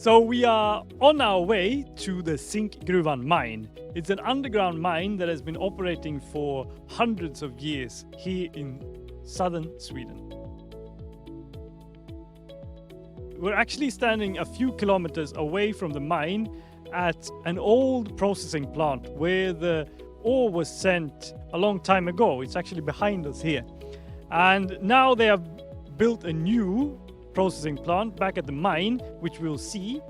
So we are on our way to the Zinkgruvan mine. It's an underground mine that has been operating for hundreds of years here in southern Sweden. We're actually standing a few kilometers away from the mine at an old processing plant where the ore was sent a long time ago. It's actually behind us here. And now they have built a new processing plant back at the mine, which we'll see.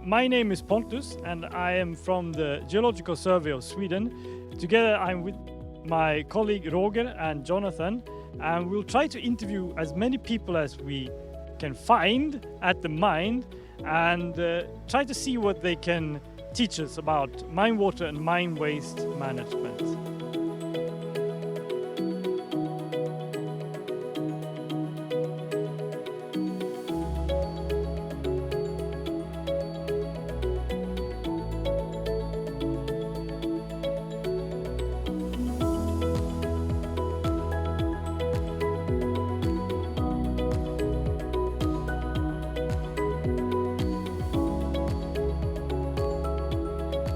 My name is Pontus and I am from the Geological Survey of Sweden. Together I'm with my colleague Roger and Jonathan, and we'll try to interview as many people as we can find at the mine and try to see what they can teach us about mine water and mine waste management.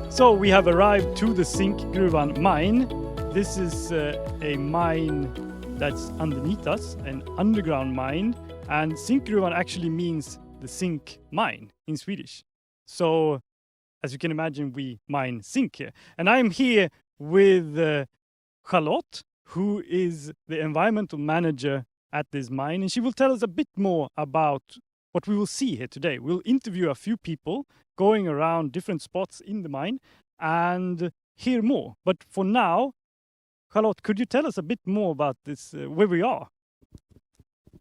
So we have arrived to the Zinkgruvan mine. This is a mine that's underneath us, an underground mine. And Zinkgruvan actually means the zinc mine in Swedish. So as you can imagine, we mine zinc here. And I'm here with Charlotte, who is the environmental manager at this mine. And she will tell us a bit more about what we will see here today. We'll interview a few people going around different spots in the mine and hear more. But for now, Charlotte, could you tell us a bit more about this, where we are?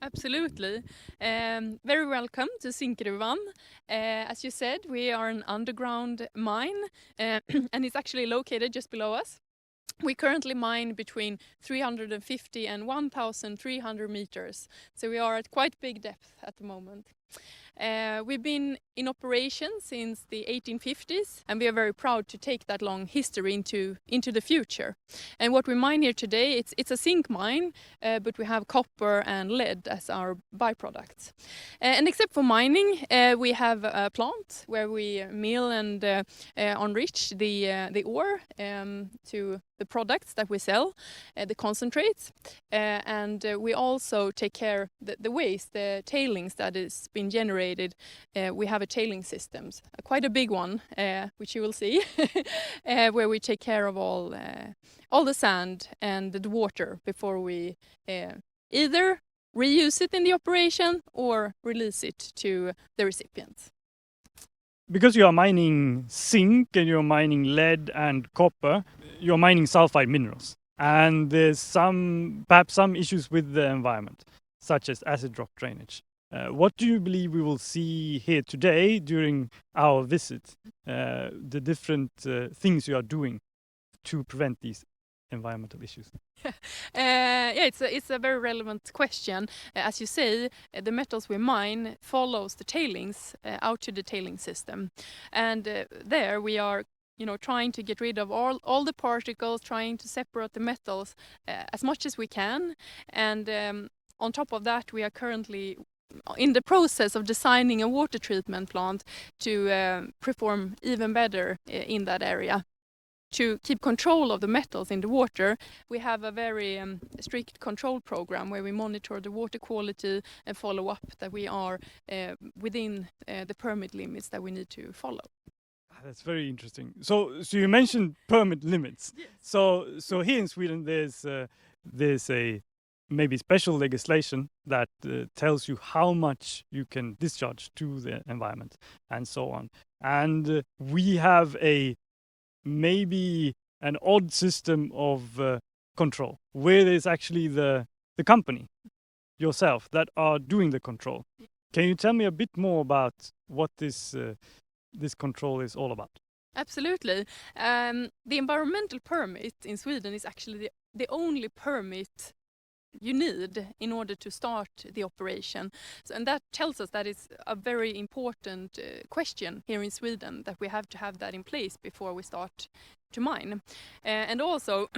Absolutely. Very welcome to Zinkgruvan. As you said, we are an underground mine and it's actually located just below us. We currently mine between 350 and 1,300 meters, so we are at quite big depth at the moment. We've been in operation since the 1850s, and we are very proud to take that long history into the future. And what we mine here today, it's a zinc mine, but we have copper and lead as our byproducts. And except for mining, we have a plant where we mill and enrich the ore to the products that we sell, the concentrates, and we also take care the waste, the tailings that is being generated. We have a tailing systems, quite a big one, which you will see, where we take care of all the sand and the water before we either reuse it in the operation or release it to the recipients. Because you are mining zinc and you're mining lead and copper, you're mining sulfide minerals. And there's perhaps some issues with the environment, such as acid rock drainage. What do you believe we will see here today during our visit? The different things you are doing to prevent these environmental issues? It's a very relevant question. As you say, the metals we mine follows the tailings out to the tailing system, and there we are, trying to get rid of all the particles, trying to separate the metals as much as we can, and on top of that, we are currently in the process of designing a water treatment plant to perform even better in that area. To keep control of the metals in the water, we have a very strict control program where we monitor the water quality and follow up that we are within the permit limits that we need to follow. That's very interesting. So you mentioned permit limits. Yes. So here in Sweden, there's a maybe special legislation that tells you how much you can discharge to the environment and so on. And we have maybe an odd system of control where there's actually the company, yourself, that are doing the control. Can you tell me a bit more about what this control is all about? Absolutely. The environmental permit in Sweden is actually the only permit you need in order to start the operation. And that tells us that it's a very important question here in Sweden, that we have to have that in place before we start to mine. And also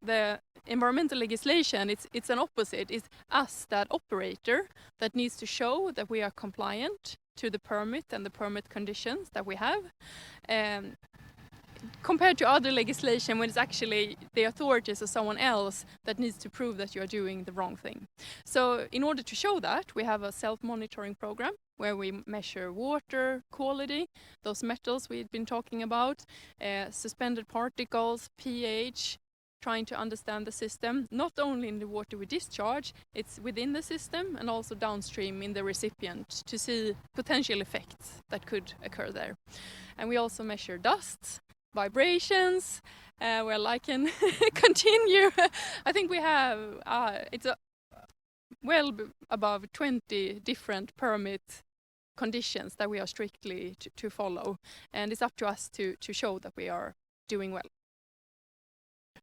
the environmental legislation, it's an opposite. It's us, that operator, that needs to show that we are compliant to the permit and the permit conditions that we have. Compared to other legislation when it's actually the authorities or someone else that needs to prove that you are doing the wrong thing. So in order to show that, we have a self-monitoring program where we measure water quality, those metals we've been talking about, suspended particles, pH, trying to understand the system, not only in the water we discharge, it's within the system and also downstream in the recipient to see potential effects that could occur there. And we also measure dust, vibrations, well, I can continue. I think we have, above 20 different permit conditions that we are strictly to follow. And it's up to us to show that we are doing well.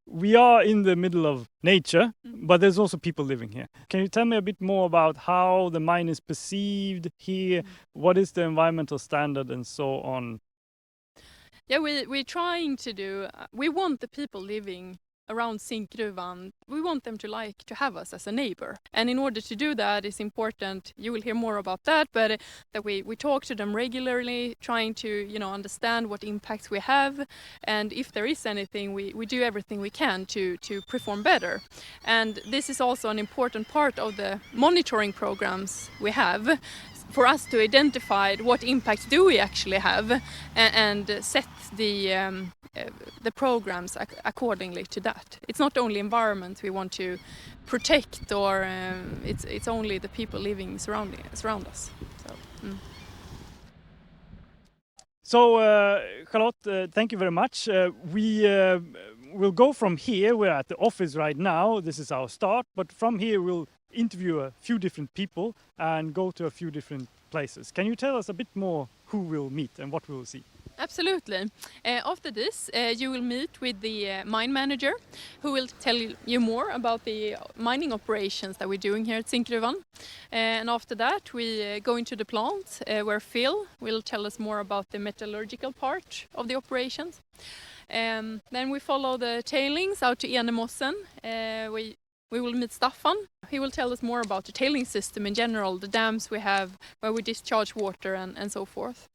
We are in the middle of nature, but there's also people living here. Can you tell me a bit more about how the mine is perceived here? What is the environmental standard and so on? Yeah, we're trying to do, we want the people living around Zinkgruvan, we want them to have us as a neighbor. And in order to do that, it's important, you will hear more about that, but that we talk to them regularly, trying to understand what impacts we have, and if there is anything, we do everything we can to perform better. And this is also an important part of the monitoring programs we have, for us to identify what impacts do we actually have and set the programs accordingly to that. It's not only environment we want to protect, or it's only the people living around us. So, Charlotte, thank you very much. We will go from here. We're at the office right now. This is our start. But from here, we'll interview a few different people and go to a few different places. Can you tell us a bit more who we'll meet and what we will see? Absolutely. After this, you will meet with the mine manager, who will tell you more about the mining operations that we're doing here at Zinkgruvan. And after that, we go into the plant, where Phil will tell us more about the metallurgical part of the operations. Then we follow the tailings out to Enemossen. We will meet Staffan. He will tell us more about the tailing system in general, the dams we have, where we discharge water and so forth.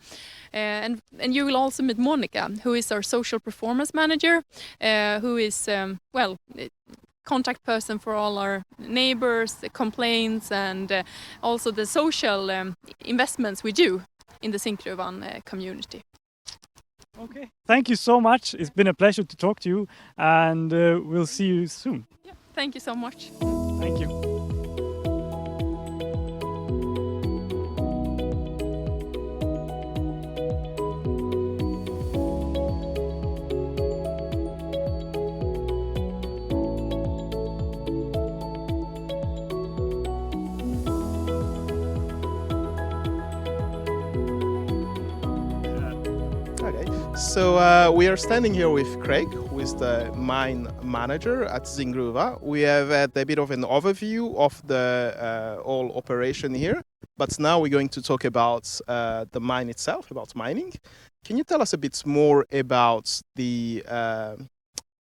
And you will also meet Monica, who is our social performance manager, who is, contact person for all our neighbors, the complaints, and also the social investments we do in the Zinkgruvan community. Okay. Thank you so much. It's been a pleasure to talk to you, and we'll see you soon. Yeah, thank you so much. Thank you. So we are standing here with Craig, who is the mine manager at Zinkgruvan. We have had a bit of an overview of the whole operation here, but now we're going to talk about the mine itself, about mining. Can you tell us a bit more about the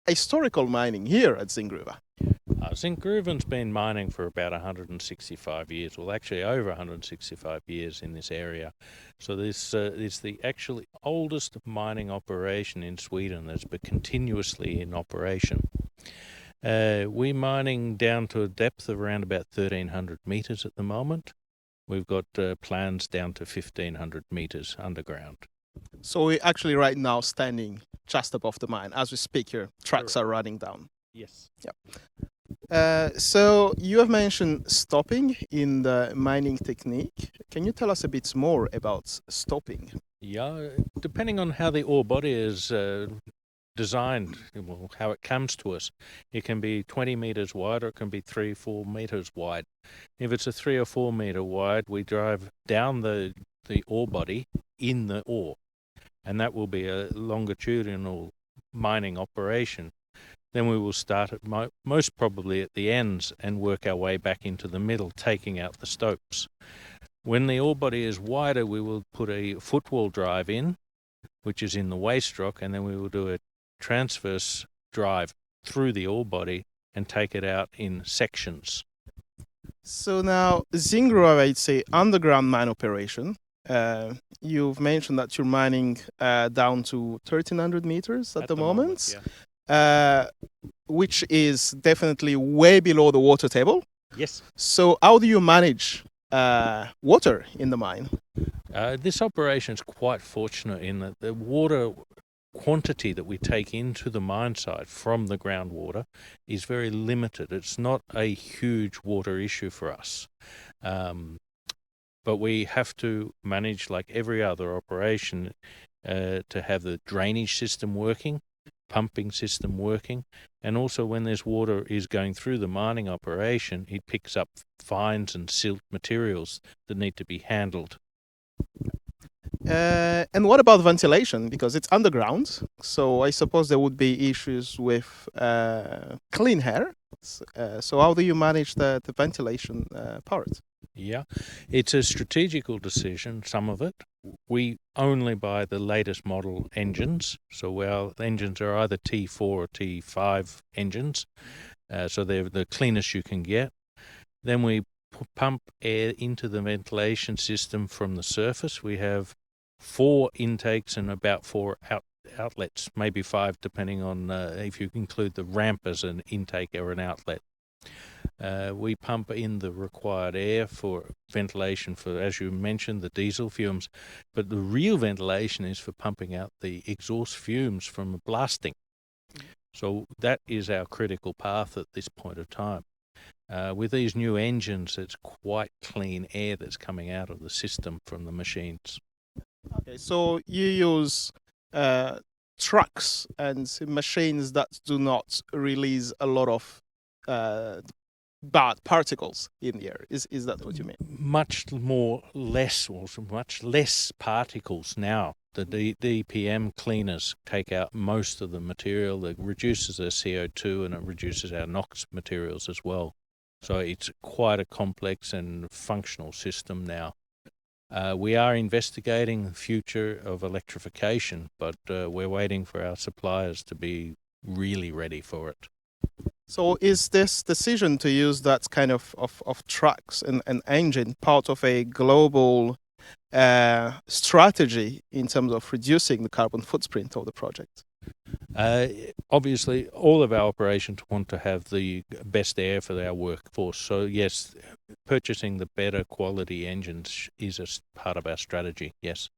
historical mining here at Zinkgruvan? Zinkgruvan's been mining for about 165 years, well actually over 165 years in this area. So this is the actually oldest mining operation in Sweden that's been continuously in operation. We're mining down to a depth of around about 1,300 metres at the moment. We've got plans down to 1,500 metres underground. So we're actually right now standing just above the mine. As we speak here, trucks are running down. Yes. Yep. So you have mentioned stopping in the mining technique. Can you tell us a bit more about stopping? Yeah, depending on how the ore body is designed, well, how it comes to us, it can be 20 metres wide or it can be 3-4 metres wide. If it's a 3 or 4 metre wide, we drive down the ore body in the ore, and that will be a longitudinal mining operation. Then we will start at most probably at the ends and work our way back into the middle, taking out the stopes. When the ore body is wider, we will put a footwall drive in, which is in the waste rock, and then we will do a transverse drive through the ore body and take it out in sections. So now Zinkgruvan, it's an underground mine operation. You've mentioned that you're mining down to 1,300 meters at the moment, which is definitely way below the water table. Yes. So how do you manage water in the mine? This operation is quite fortunate in that the water quantity that we take into the mine site from the groundwater is very limited. It's not a huge water issue for us. But we have to manage, like every other operation, to have the drainage system working, pumping system working, and also when there's water is going through the mining operation, it picks up fines and silt materials that need to be handled. And what about ventilation? Because it's underground, so I suppose there would be issues with clean air. So how do you manage the ventilation part? Yeah, it's a strategical decision, some of it. We only buy the latest model engines, so our engines are either T4 or T5 engines, so they're the cleanest you can get. Then we pump air into the ventilation system from the surface. We have 4 intakes and about 4 outlets, maybe 5 depending on if you include the ramp as an intake or an outlet. We pump in the required air for ventilation for, as you mentioned, the diesel fumes, but the real ventilation is for pumping out the exhaust fumes from blasting. So that is our critical path at this point of time. With these new engines, it's quite clean air that's coming out of the system from the machines. Okay, so you use trucks and machines that do not release a lot of bad particles in the air. Is that what you mean? Much less particles now. The DPM cleaners take out most of the material that reduces the CO2 and it reduces our NOx materials as well. So it's quite a complex and functional system now. We are investigating the future of electrification, but we're waiting for our suppliers to be really ready for it. So is this decision to use that kind of trucks and engine part of a global strategy in terms of reducing the carbon footprint of the project? Obviously, all of our operations want to have the best air for our workforce. So yes, purchasing the better quality engines is a part of our strategy, yes.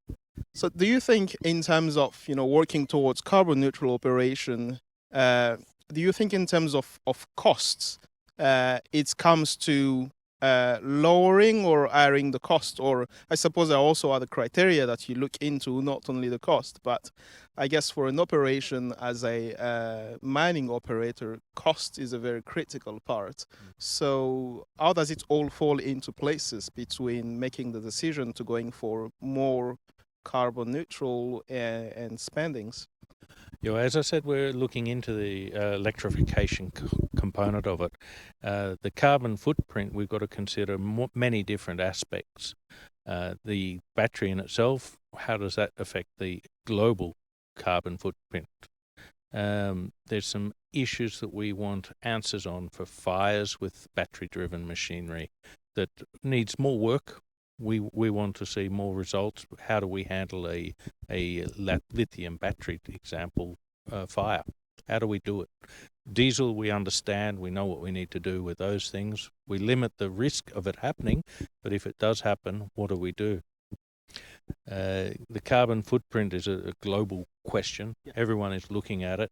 So do you think in terms of working towards carbon neutral operation, do you think in terms of costs, it comes to lowering or hiring the cost? Or I suppose there are also other criteria that you look into, not only the cost, but I guess for an operation as a mining operator, cost is a very critical part. So how does it all fall into places between making the decision to going for more carbon neutral and spendings? As I said, we're looking into the electrification component of it. The carbon footprint, we've got to consider many different aspects. The battery in itself, how does that affect the global carbon footprint? There's some issues that we want answers on for fires with battery-driven machinery that needs more work. We want to see more results. How do we handle a lithium battery example fire? How do we do it? Diesel, we understand, we know what we need to do with those things. We limit the risk of it happening, but if it does happen, what do we do? The carbon footprint is a global question. Everyone is looking at it.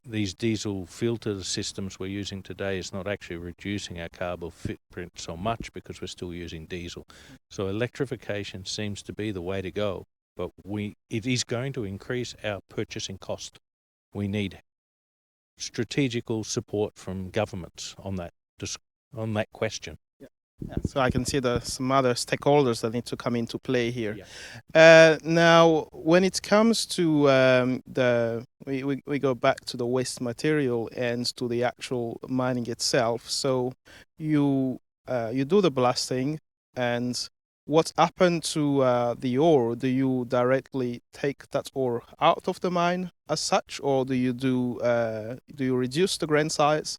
These diesel filter systems we're using today is not actually reducing our carbon footprint so much because we're still using diesel. So electrification seems to be the way to go, but it is going to increase our purchasing cost. We need strategical support from governments on that question. Yeah, so I can see there's some other stakeholders that need to come into play here. Yeah. Now, when it comes to we go back to the waste material and to the actual mining itself. So you do the blasting, and what happened to the ore? Do you directly take that ore out of the mine as such, or do you reduce the grain size?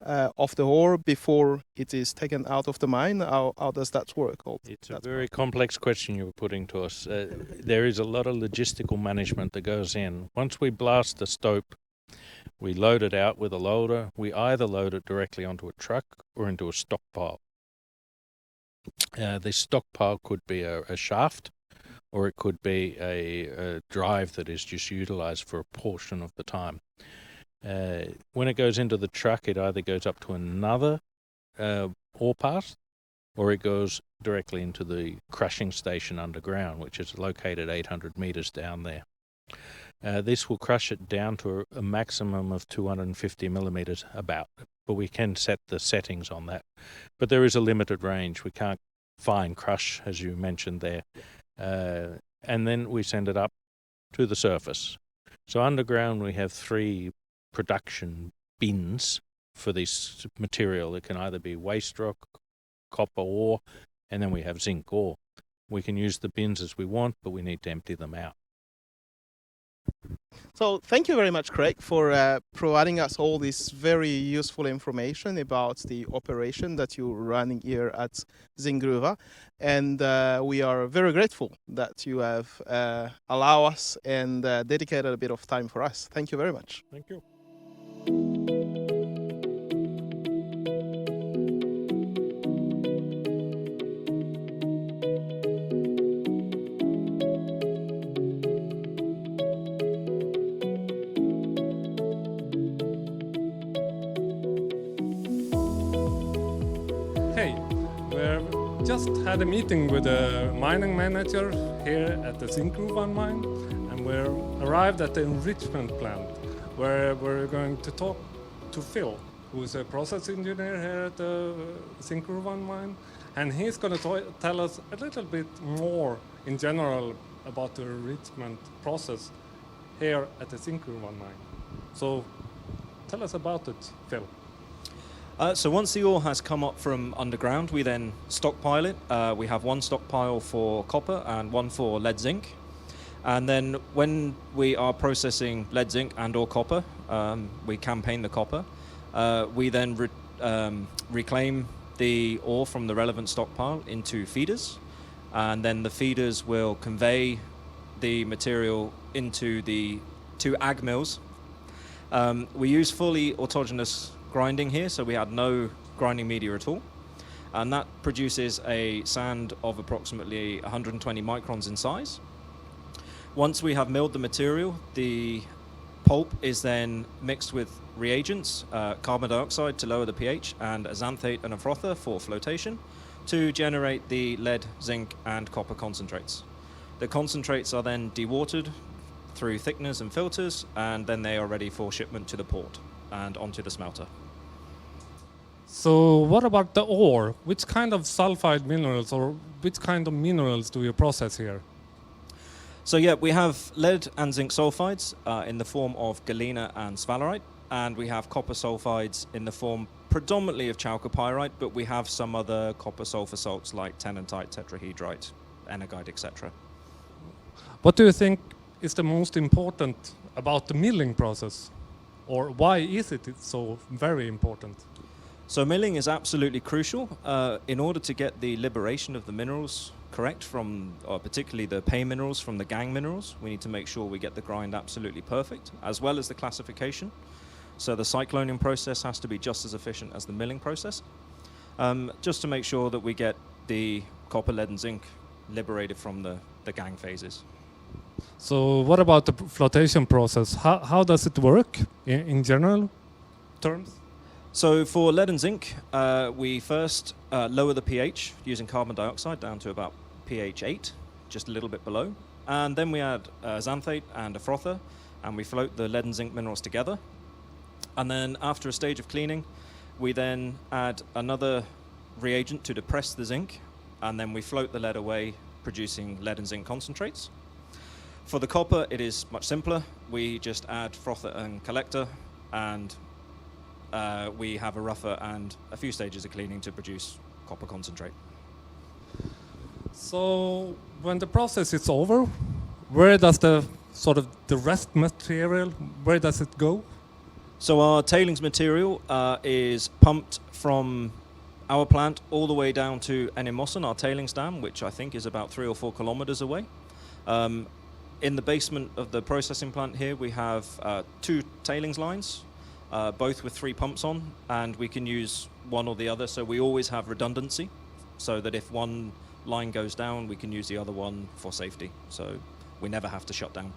of the ore before it is taken out of the mine? How does that work? It's a very complex question you were putting to us. There is a lot of logistical management that goes in. Once we blast the stope, we load it out with a loader. We either load it directly onto a truck or into a stockpile. The stockpile could be a shaft, or it could be a drive that is just utilized for a portion of the time. When it goes into the truck, it either goes up to another ore pass, or it goes directly into the crushing station underground, which is located 800 meters down there. This will crush it down to a maximum of 250 millimeters about, but we can set the settings on that. But there is a limited range. We can't fine crush, as you mentioned there. And then we send it up to the surface. So underground we have 3 production bins for this material. It can either be waste rock, copper ore, and then we have zinc ore. We can use the bins as we want, but we need to empty them out. So thank you very much, Craig, for providing us all this very useful information about the operation that you're running here at Zinkgruvan. And we are very grateful that you have allowed us and dedicated a bit of time for us. Thank you very much. Thank you. Hey, we've just had a meeting with the mining manager here at the Zinkgruvan mine, and we're arrived at the enrichment plant where we're going to talk to Phil, who's a process engineer here at the Zinkgruvan mine, and he's going to tell us a little bit more in general about the enrichment process here at the Zinkgruvan mine. So tell us about it, Phil. So once the ore has come up from underground, we then stockpile it. We have one stockpile for copper and one for lead zinc. And then when we are processing lead zinc and or copper, we campaign the copper. We then reclaim the ore from the relevant stockpile into feeders. And then the feeders will convey the material into the 2 AG mills. We use fully autogenous grinding here, so we had no grinding media at all, and that produces a sand of approximately 120 microns in size. Once we have milled the material, the pulp is then mixed with reagents, carbon dioxide to lower the pH, and a xanthate and a frother for flotation to generate the lead, zinc and copper concentrates. The concentrates are then dewatered through thickeners and filters, and then they are ready for shipment to the port and onto the smelter. So what about the ore? Which kind of sulfide minerals or which kind of minerals do you process here? So yeah, we have lead and zinc sulfides in the form of galena and sphalerite, and we have copper sulfides in the form predominantly of chalcopyrite, but we have some other copper sulfur salts like tennantite, tetrahedrite, energite, etc. What do you think is the most important about the milling process? Or why is it so very important? So milling is absolutely crucial. In order to get the liberation of the minerals correct from, particularly the pay minerals from the gangue minerals, we need to make sure we get the grind absolutely perfect, as well as the classification. So the cycloning process has to be just as efficient as the milling process, just to make sure that we get the copper, lead and zinc liberated from the gangue phases. So what about the flotation process? How does it work in general terms? So for lead and zinc, we first lower the pH using carbon dioxide down to about pH 8, just a little bit below. And then we add xanthate and a frother, and we float the lead and zinc minerals together. And then after a stage of cleaning, we then add another reagent to depress the zinc, and then we float the lead away, producing lead and zinc concentrates. For the copper, it is much simpler. We just add frother and collector, and we have a rougher and a few stages of cleaning to produce copper concentrate. So when the process is over, where does the rest material, where does it go? So our tailings material is pumped from our plant all the way down to Enimossen, our tailings dam, which I think is about 3 or 4 kilometers away. In the basement of the processing plant here, we have 2 tailings lines, both with 3 pumps on, and we can use one or the other, so we always have redundancy, so that if one line goes down, we can use the other one for safety, so we never have to shut down.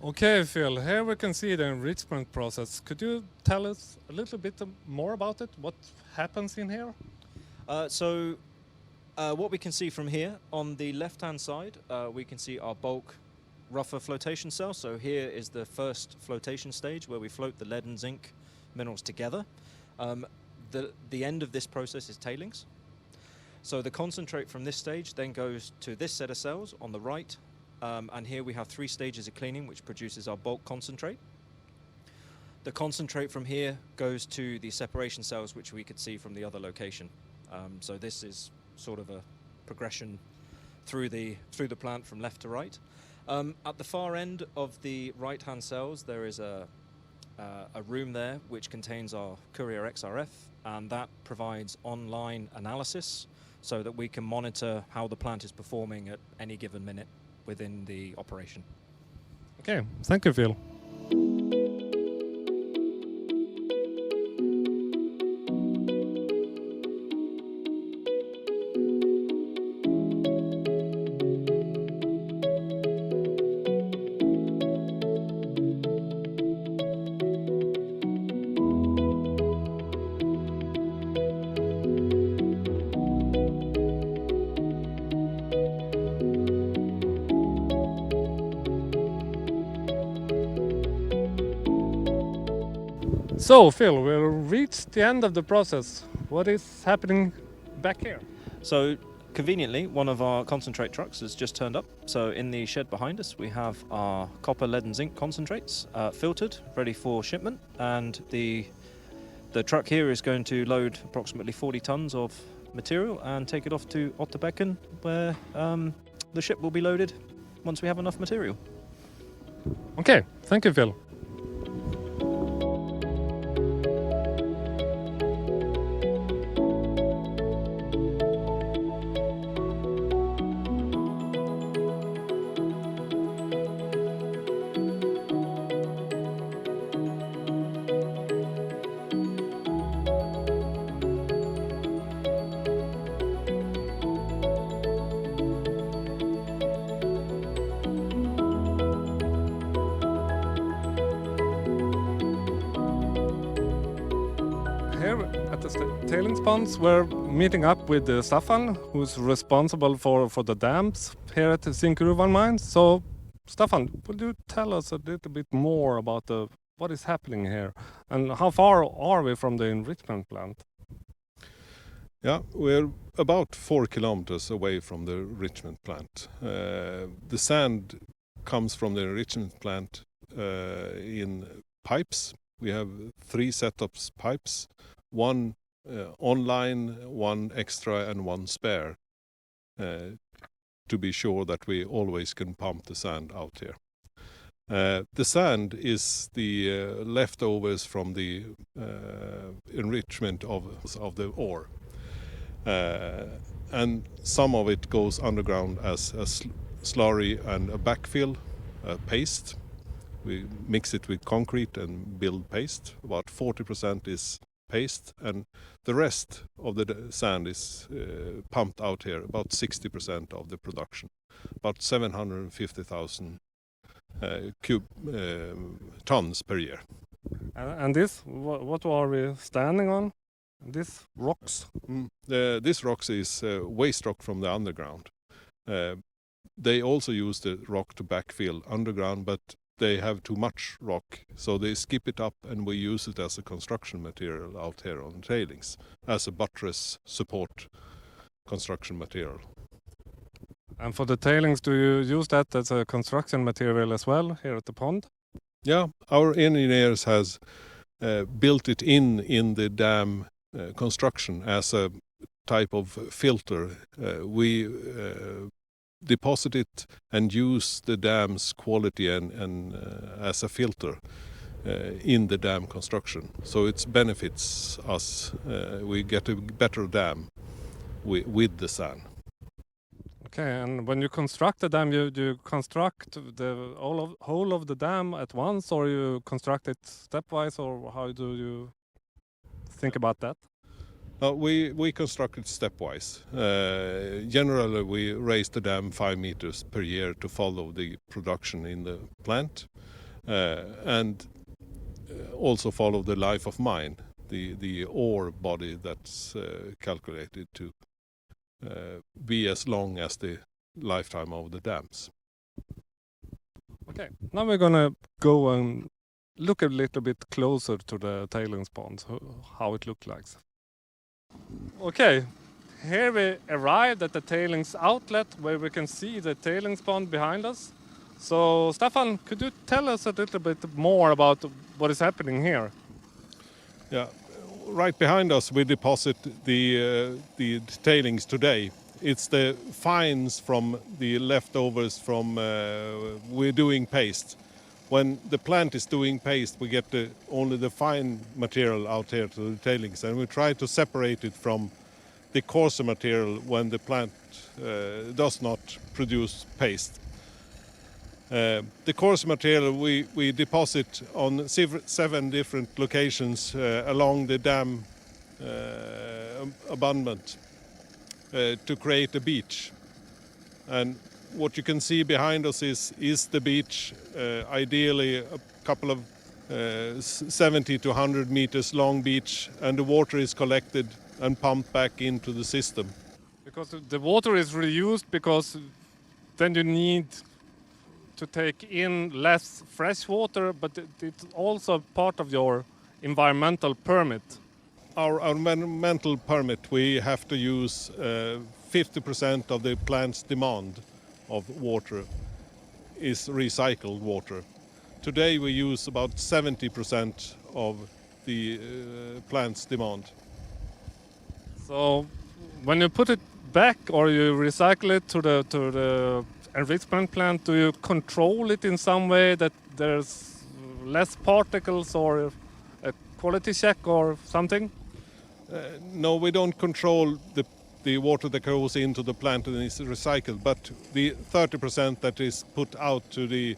Okay, Phil, here we can see the enrichment process. Could you tell us a little bit more about it? What happens in here? What we can see from here, on the left-hand side, we can see our bulk rougher flotation cell. So here is the first flotation stage where we float the lead and zinc minerals together. The end of this process is tailings. So the concentrate from this stage then goes to this set of cells on the right, and here we have 3 stages of cleaning, which produces our bulk concentrate. The concentrate from here goes to the separation cells, which we could see from the other location. So this is sort of a progression through the plant from left to right. At the far end of the right-hand cells, there is a room there which contains our Courier XRF, and that provides online analysis so that we can monitor how the plant is performing at any given minute within the operation. Okay, thank you, Phil. So, Phil, we've reached the end of the process. What is happening back here? So conveniently, one of our concentrate trucks has just turned up. So in the shed behind us, we have our copper, lead and zinc concentrates filtered, ready for shipment. And the truck here is going to load approximately 40 tons of material and take it off to Otterbecken, where the ship will be loaded once we have enough material. Okay, thank you, Phil. Here at the tailings ponds, we're meeting up with Staffan, who's responsible for the dams here at the Zinkgruvan mine. So, Staffan, would you tell us a little bit more about what is happening here and how far are we from the enrichment plant? Yeah, we're about 4 kilometers away from the enrichment plant. The sand comes from the enrichment plant in pipes. We have 3 setups pipes, 1 online, 1 extra and 1 spare, to be sure that we always can pump the sand out here. The sand is the leftovers from the enrichment of the ore. And some of it goes underground as a slurry and a backfill, paste. We mix it with concrete and build paste. About 40% is paste, and the rest of the sand is pumped out here, about 60% of the production, about 750,000 tons per year. And this, what are we standing on? This rocks? This rocks is waste rock from the underground. They also use the rock to backfill underground, but they have too much rock, so they skip it up and we use it as a construction material out here on tailings, as a buttress support construction material. And for the tailings, do you use that as a construction material as well here at the pond? Yeah, our engineers has built it in the dam construction as a type of filter. We deposit it and use the dam's quality and as a filter in the dam construction. So it benefits us. We get a better dam with the sand. Okay, and when you construct the dam, you construct the whole of the dam at once, or you construct it stepwise, or how do you think about that? We construct it stepwise. Generally, we raise the dam 5 meters per year to follow the production in the plant, and also follow the life of mine, the ore body that's calculated to be as long as the lifetime of the dams. Okay, now we're gonna go and look a little bit closer to the tailings pond, how it looks like. Okay, here we arrived at the tailings outlet where we can see the tailings pond behind us. So, Staffan, could you tell us a little bit more about what is happening here? Yeah, right behind us we deposit the tailings today. It's the fines from the leftovers from we're doing paste. When the plant is doing paste, we get only the fine material out here to the tailings, and we try to separate it from the coarser material when the plant does not produce paste. The coarse material we deposit on 7 different locations along the dam abutment to create a beach. And what you can see behind us is the beach, ideally a couple of 70 to 100 meters long beach, and the water is collected and pumped back into the system. Because the water is reused, because then you need to take in less fresh water, but it's also part of your environmental permit. Our environmental permit, we have to use 50% of the plant's demand of water is recycled water. Today we use about 70% of the plant's demand. So when you put it back or you recycle it to the enrichment plant, do you control it in some way that there's less particles, or a quality check or something? No, we don't control the water that goes into the plant and is recycled, but the 30% that is put out to the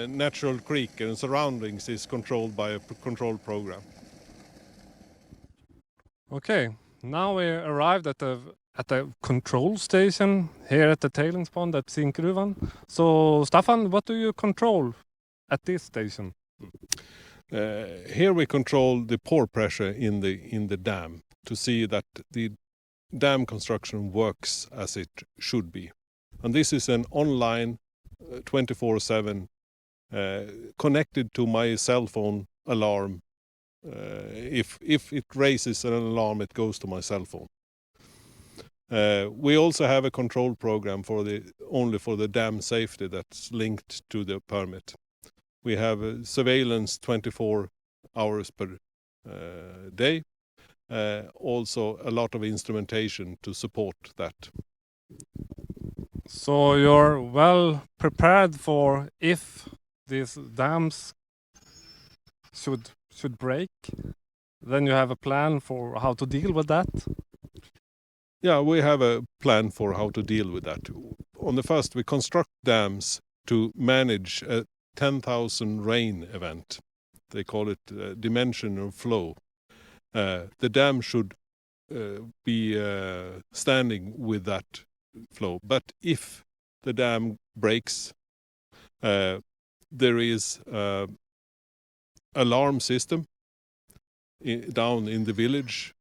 natural creek and surroundings is controlled by a control program. Okay, now we arrived at the control station here at the tailings pond at Zinkgruvan. So, Staffan, what do you control at this station? Here we control the pore pressure in the dam to see that the dam construction works as it should be. And this is an online 24/7 connected to my cell phone alarm. If it raises an alarm, it goes to my cell phone. We also have a control program only for the dam safety that's linked to the permit. We have surveillance 24 hours per day. Also a lot of instrumentation to support that. So you're well prepared for if these dams should break, then you have a plan for how to deal with that? Yeah, we have a plan for how to deal with that. On the first, we construct dams to manage a 10,000 rain event. They call it dimensional flow. The dam should be standing with that flow. But if the dam breaks, there is alarm system down in the village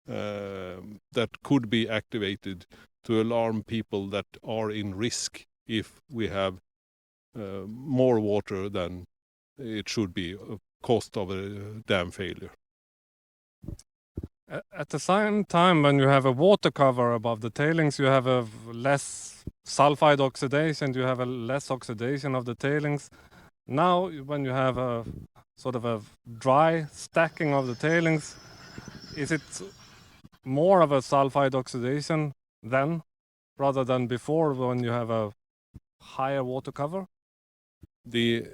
that could be activated to alarm people that are in risk if we have more water than it should be, cost of a dam failure. At the same time, when you have a water cover above the tailings, you have a less sulfide oxidation, you have a less oxidation of the tailings. Now, when you have a sort of a dry stacking of the tailings, is it more of a sulfide oxidation then, rather than before when you have a higher water cover? The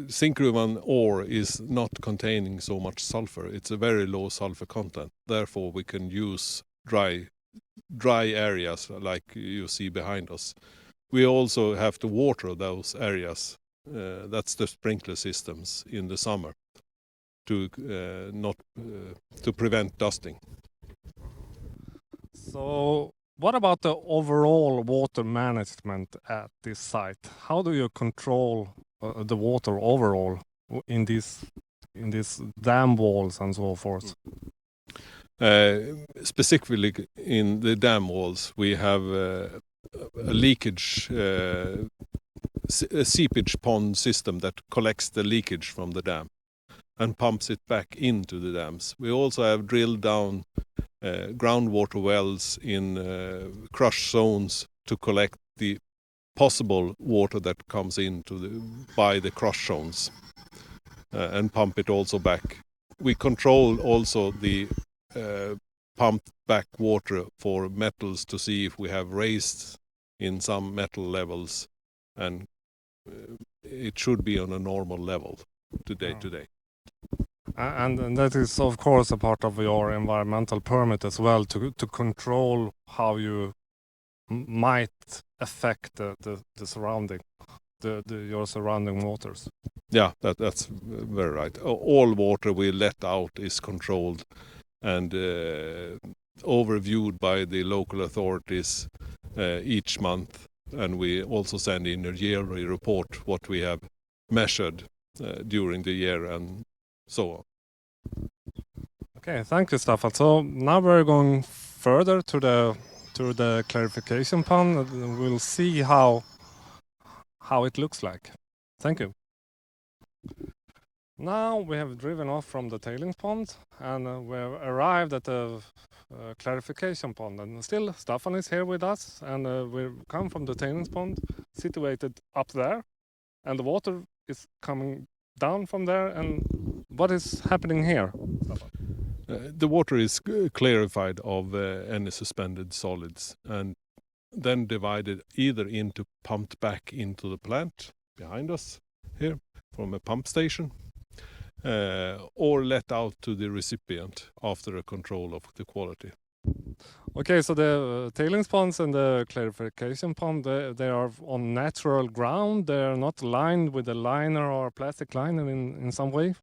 Zinkgruvan ore is not containing so much sulfur. It's a very low sulfur content. Therefore, we can use dry areas like you see behind us. We also have to water those areas. That's the sprinkler systems in the summer to to prevent dusting. So, what about the overall water management at this site? How do you control the water overall in these dam walls and so forth? Specifically in the dam walls, we have a leakage, a seepage pond system that collects the leakage from the dam and pumps it back into the dams. We also have drilled down groundwater wells in crush zones to collect the possible water that comes into by the crush zones and pump it also back. We control also the pumped back water for metals to see if we have raised in some metal levels, and it should be on a normal level today. And that is, of course, a part of your environmental permit as well, to control how you might affect the surrounding, your surrounding waters. Yeah, that's very right. All water we let out is controlled and overviewed by the local authorities each month, and we also send in a yearly report what we have measured during the year and so on. Okay, thank you, Staffan. So now we're going further to the clarification pond, and we'll see how it looks like. Thank you. Now we have driven off from the tailings pond, and we have arrived at the clarification pond. And still, Staffan is here with us, and we come from the tailings pond, situated up there, and the water is coming down from there. And what is happening here, Staffan? The water is clarified of any suspended solids and then divided either into pumped back into the plant behind us here from a pump station, or let out to the recipient after a control of the quality. Okay, so the tailings ponds and the clarification pond, they are on natural ground. They are not lined with a liner or a plastic liner in some way?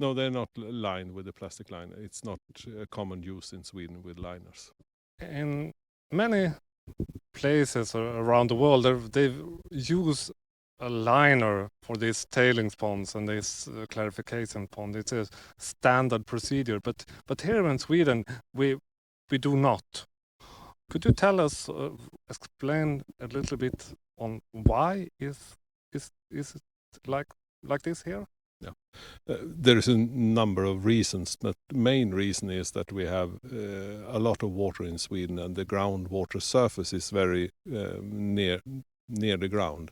No, they're not lined with a plastic liner. It's not a common use in Sweden with liners. In many places around the world, they use a liner for these tailings ponds and this clarification pond. It's a standard procedure, but here in Sweden we do not. Could you tell us, explain a little bit on why is it like this here? Yeah, there is a number of reasons, but the main reason is that we have a lot of water in Sweden, and the groundwater surface is very near the ground.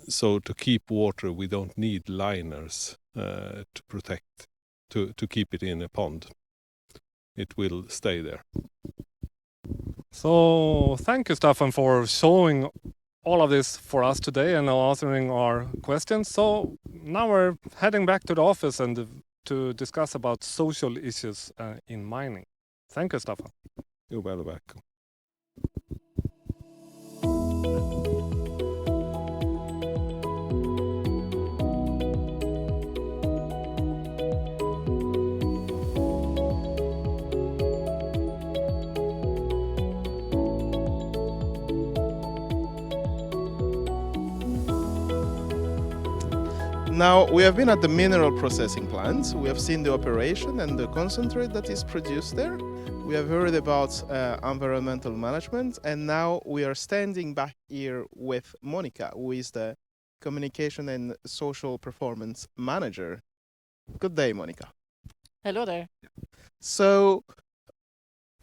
So to keep water, we don't need liners to protect, to keep it in a pond. It will stay there. So thank you, Staffan, for showing all of this for us today and answering our questions. So now we're heading back to the office and to discuss about social issues in mining. Thank you, Staffan. You're well back. Now, we have been at the mineral processing plant. We have seen the operation and the concentrate that is produced there. We have heard about environmental management, and now we are standing back here with Monica, who is the Communication and Social Performance Manager. Good day, Monica. Hello there. So,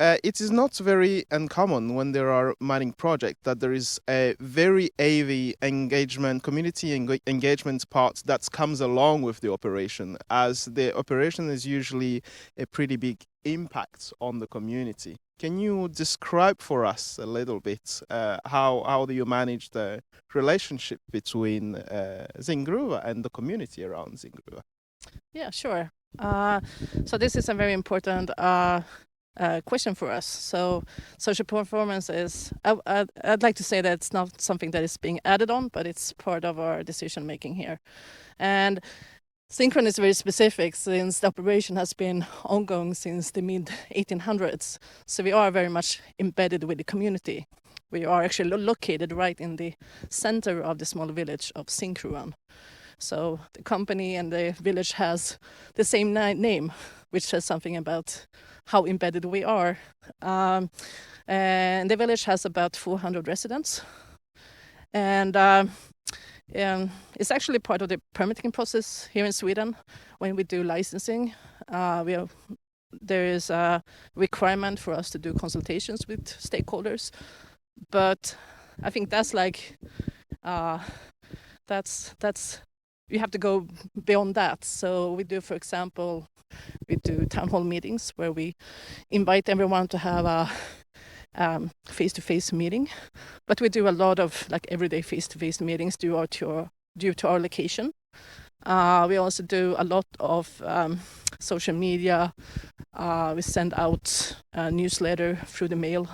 it is not very uncommon when there are mining projects that there is a very heavy engagement, community engagement part that comes along with the operation, as the operation is usually a pretty big impact on the community. Can you describe for us a little bit how do you manage the relationship between Zinkgruvan and the community around Zinkgruvan? Yeah, sure. So this is a very important question for us. So social performance is, I'd like to say that it's not something that is being added on, but it's part of our decision making here. And Zinkgruvan is very specific since the operation has been ongoing since the mid 1800s. So we are very much embedded with the community. We are actually located right in the center of the small village of Zinkgruvan. So the company and the village has the same name, which says something about how embedded we are. And the village has about 400 residents. And it's actually part of the permitting process here in Sweden. When we do licensing, there is a requirement for us to do consultations with stakeholders. But I think that's like, that's you have to go beyond that. So we do, for example, we do town hall meetings where we invite everyone to have a face-to-face meeting. But we do a lot of like everyday face-to-face meetings due to our location. We also do a lot of social media. We send out a newsletter through the mail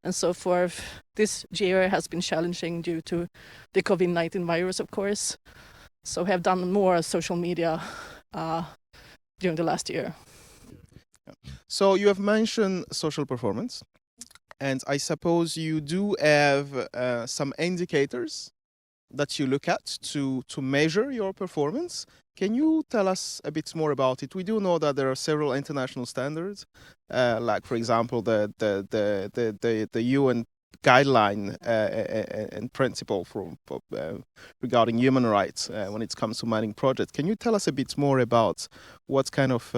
and so forth. This year has been challenging due to the COVID-19 virus, of course. So we have done more social media during the last year. So you have mentioned social performance, and I suppose you do have some indicators that you look at to measure your performance. Can you tell us a bit more about it? We do know that there are several international standards, like for example the UN guideline and principle regarding human rights when it comes to mining projects. Can you tell us a bit more about what kind of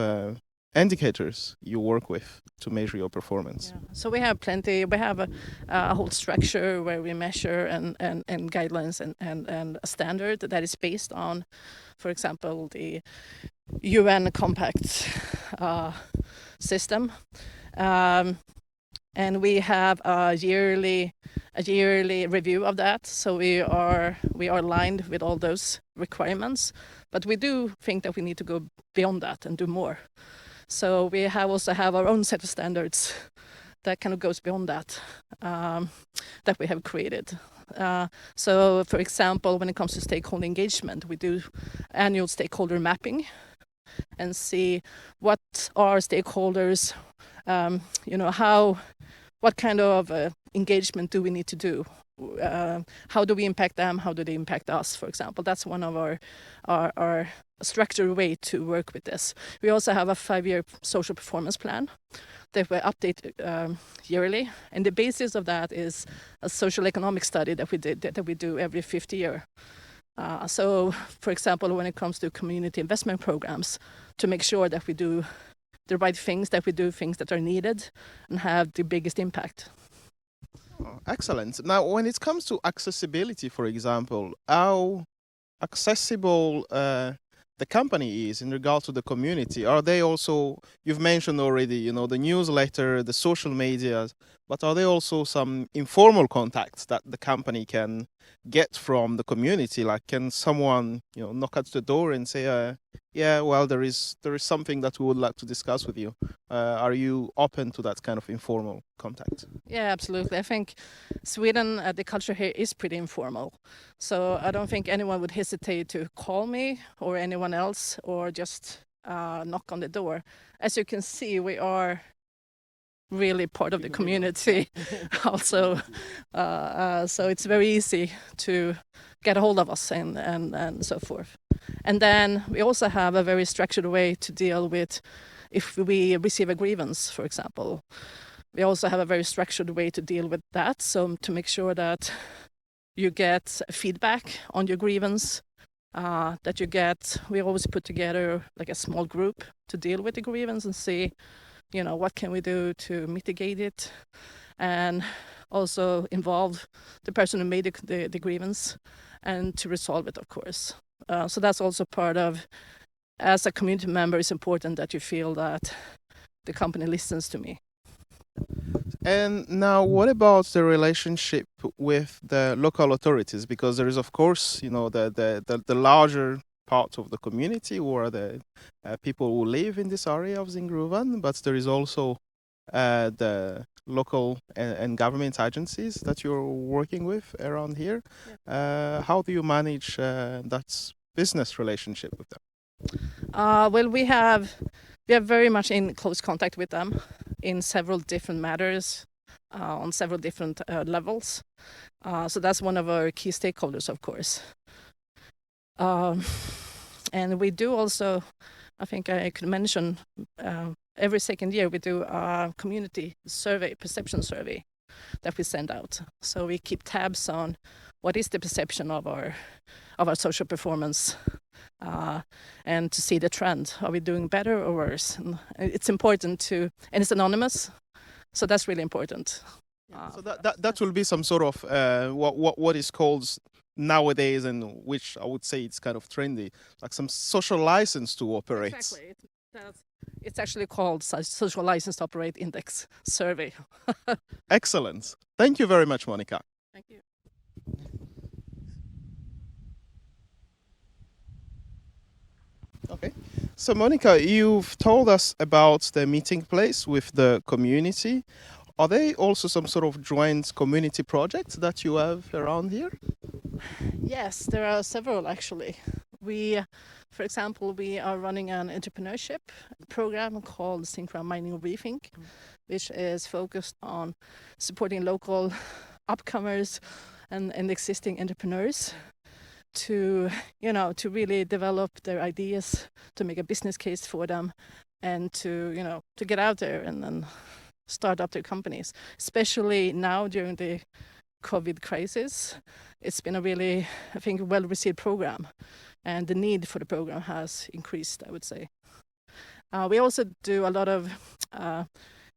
indicators you work with to measure your performance? Yeah. So we have plenty. We have a whole structure where we measure and guidelines and a standard that is based on, for example, the UN Compact system. And we have a yearly review of that. So we are aligned with all those requirements. But we do think that we need to go beyond that and do more. So we also have our own set of standards that kind of goes beyond that, that we have created. So, for example, when it comes to stakeholder engagement, we do annual stakeholder mapping and see what are stakeholders, what kind of engagement do we need to do? How do we impact them? How do they impact us, for example? That's one of our structured way to work with this. We also have a 5-year social performance plan that we update yearly. And the basis of that is a social economic study that we do every 5th year. So, for example, when it comes to community investment programs, to make sure that we do the right things, that we do things that are needed and have the biggest impact. Excellent. Now, when it comes to accessibility, for example, how accessible the company is in regard to the community? Are they also, you've mentioned already, the newsletter, the social media, but are there also some informal contacts that the company can get from the community? Like, can someone, knock at the door and say, yeah, well, there is something that we would like to discuss with you. Are you open to that kind of informal contact? Yeah, absolutely. I think Sweden, the culture here is pretty informal. So I don't think anyone would hesitate to call me or anyone else or just knock on the door. As you can see, we are really part of the community also. So it's very easy to get a hold of us and so forth. And then we also have a very structured way to deal with if we receive a grievance, for example. We also have a very structured way to deal with that. So to make sure that you get feedback on your grievance, we always put together like a small group to deal with the grievance and see, what can we do to mitigate it, and also involve the person who made the grievance and to resolve it, of course. So that's also part of, as a community member, it's important that you feel that the company listens to me. And now, what about the relationship with the local authorities? Because there is, of course, the larger part of the community, who are the people who live in this area of Zinkgruvan, but there is also the local and government agencies that you're working with around here. How do you manage that business relationship with them? Well, we are very much in close contact with them in several different matters on several different levels. So that's one of our key stakeholders, of course. And we do also, I think I could mention, every second year we do a community survey, perception survey, that we send out. So we keep tabs on what is the perception of our social performance, and to see the trend. Are we doing better or worse? And it's important and it's anonymous, so that's really important. So that will be some sort of what is called nowadays, and which I would say it's kind of trendy, like some social license to operate. Exactly. It's actually called Social License to Operate Index Survey. Excellent. Thank you very much, Monica. Thank you. Okay. So, Monica, you've told us about the meeting place with the community. Are there also some sort of joint community projects that you have around here? Yes, there are several actually. For example, we are running an entrepreneurship program called Zinkgruvan Mining Rethink, which is focused on supporting local upcomers and existing entrepreneurs to really develop their ideas, to make a business case for them, and to get out there and then start up their companies. Especially now during the COVID crisis, it's been a really, I think, well-received program, and the need for the program has increased, I would say. We also do a lot of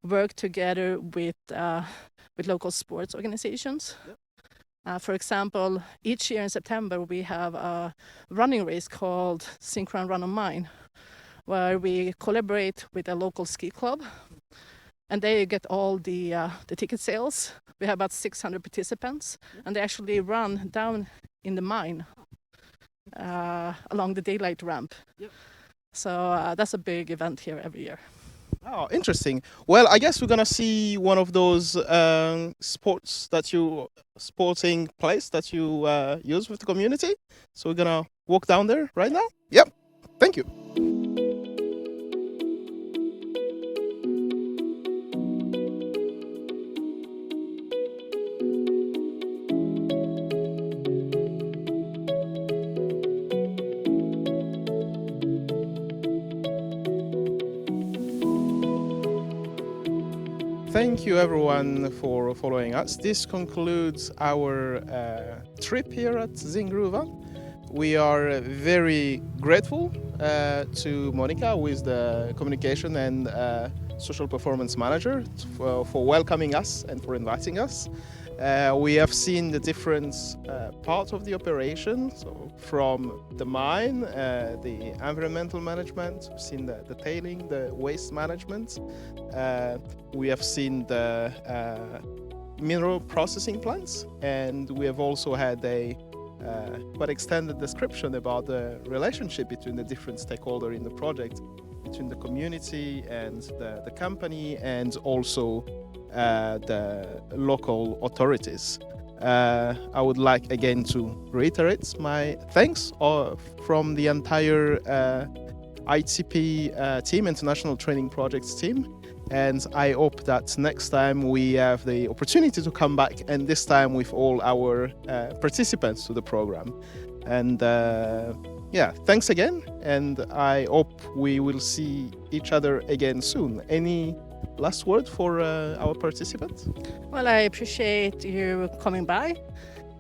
work together with local sports organizations. Yep. For example, each year in September we have a running race called Zinkgruvan Run on Mine, where we collaborate with a local ski club, and they get all the ticket sales. We have about 600 participants, and they actually run down in the mine along the daylight ramp. Yep. So that's a big event here every year. Oh, interesting. Well, I guess we're gonna see one of those sporting place that you use with the community. So we're gonna walk down there right now. Yep. Thank you. Thank you everyone for following us. This concludes our trip here at Zinkgruvan. We are very grateful to Monica, who is the communication and social performance manager, for welcoming us and for inviting us. We have seen the different parts of the operation, so from the mine, the environmental management, we've seen the tailing, the waste management. We have seen the mineral processing plants, and we have also had a quite extended description about the relationship between the different stakeholders in the project, between the community and the company, and also the local authorities. I would like again to reiterate my thanks from the entire ITP team, International Training Projects team, and I hope that next time we have the opportunity to come back, and this time with all our participants to the program. And yeah, thanks again, and I hope we will see each other again soon. Any last word for our participants? Well, I appreciate you coming by,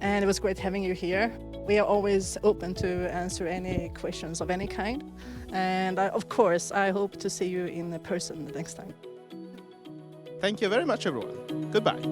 and it was great having you here. We are always open to answer any questions of any kind, and of course I hope to see you in person next time. Thank you very much everyone. Goodbye.